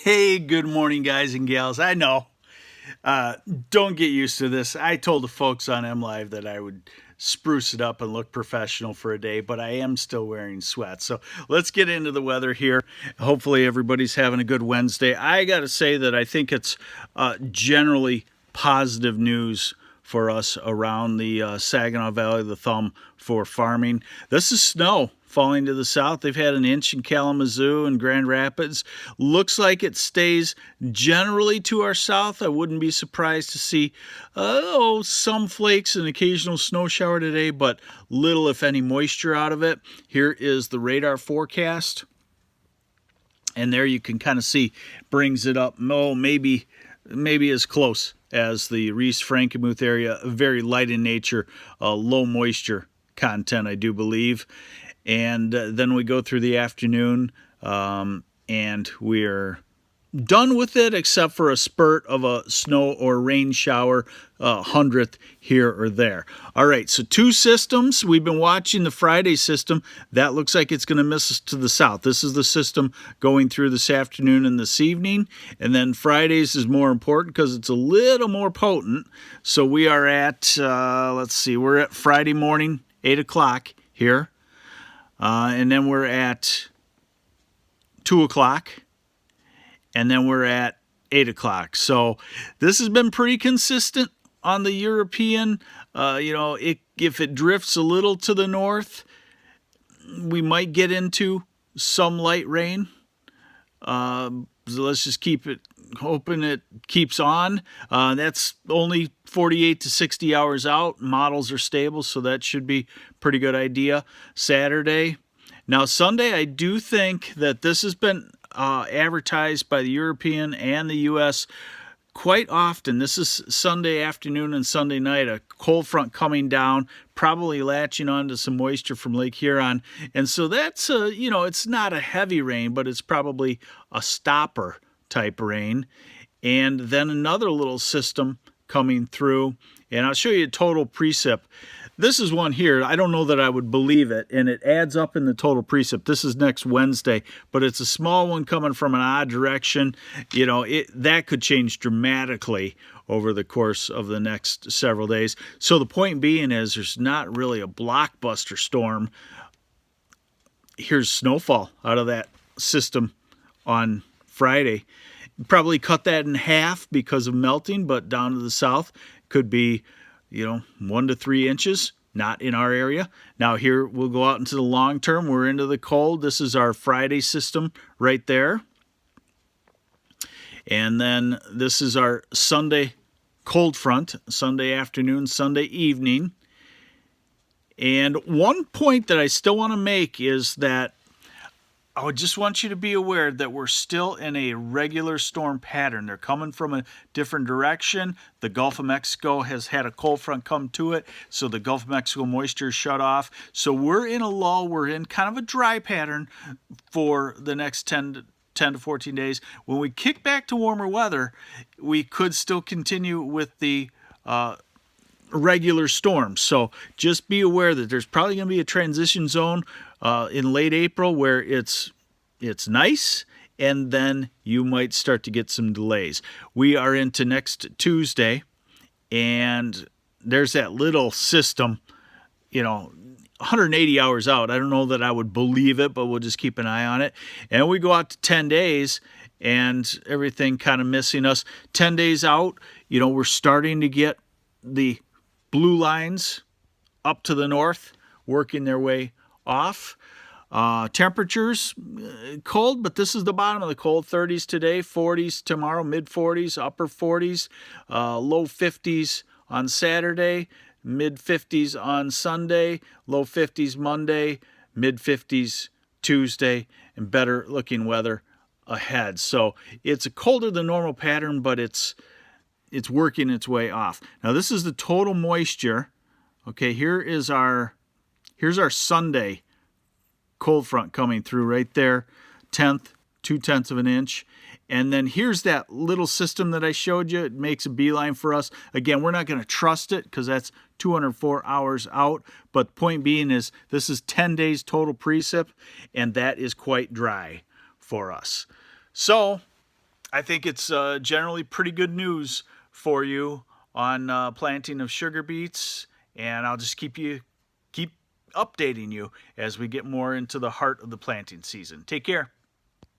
Hey, good morning, guys and gals. I know. Uh, don't get used to this. I told the folks on M Live that I would spruce it up and look professional for a day, but I am still wearing sweats. So let's get into the weather here. Hopefully, everybody's having a good Wednesday. I got to say that I think it's generally positive news for us around the Saginaw Valley of the Thumb for farming. This is snow falling to the south. They've had an inch in Kalamazoo and Grand Rapids. Looks like it stays generally to our south. I wouldn't be surprised to see some flakes and occasional snow shower today, but little, if any, moisture out of it. Here is the radar forecast. And there you can kind of see, brings it up, maybe as close as the Reese Frankenmuth area, very light in nature, low moisture content, I do believe. And then we go through the afternoon, and we're done with it except for a spurt of a snow or rain shower, 100th here or there. All right, so two systems. We've been watching the Friday system. That looks like it's going to miss us to the south. This is the system going through this afternoon and this evening. And then Fridays is more important because it's a little more potent. So we are at, we're at Friday morning, 8 o'clock here. And then we're at 2 o'clock. And then we're at 8 o'clock. So this has been pretty consistent on the European. If it drifts a little to the north, we might get into some light rain. So let's just hoping it keeps on. That's only 48 to 60 hours out. Models are stable, so that should be a pretty good idea. Saturday. Now, Sunday, I do think that this has been advertised by the European and the U.S. quite often. This is Sunday afternoon and Sunday night, a cold front coming down, probably latching onto some moisture from Lake Huron. And so that's, it's not a heavy rain, but it's probably a stopper type rain. And then another little system coming through, and I'll show you a total precip. This is one here. I don't know that I would believe it, and it adds up in the total precip. This is next Wednesday, but it's a small one coming from an odd direction. That could change dramatically over the course of the next several days. So the point being is there's not really a blockbuster storm. Here's snowfall out of that system on Friday. Probably cut that in half because of melting, but down to the south could be 1 to 3 inches, not in our area. Now here we'll go out into the long term. We're into the cold. This is our Friday system right there. And then this is our Sunday cold front, Sunday afternoon, Sunday evening. And one point that I still want to make is that I would just want you to be aware that we're still in a regular storm pattern. They're coming from a different direction. The Gulf of Mexico has had a cold front come to it, so the Gulf of Mexico moisture is shut off. So we're in a lull. We're in kind of a dry pattern for the next 10 to 14 days. When we kick back to warmer weather, we could still continue with the regular storms. So just be aware that there's probably going to be a transition zone in late April where it's nice, and then you might start to get some delays. We are into next Tuesday, and there's that little system, 180 hours out. I don't know that I would believe it, but we'll just keep an eye on it. And we go out to 10 days, and everything kind of missing us. 10 days out, we're starting to get the blue lines up to the north working their way off. Temperatures cold, but this is the bottom of the cold. 30s today, 40s tomorrow, mid 40s, upper 40s, low 50s on Saturday, mid 50s on Sunday, low 50s Monday, mid 50s Tuesday, and better looking weather ahead. So it's a colder than normal pattern, but it's working its way off. Now this is the total moisture. Okay, here's our Sunday cold front coming through right there, 0.2 of an inch. And then here's that little system that I showed you. It makes a beeline for us. Again, we're not going to trust it because that's 204 hours out. But point being is this is 10 days total precip, and that is quite dry for us. So I think it's generally pretty good news for you on planting of sugar beets, and I'll just keep updating you as we get more into the heart of the planting season. Take care.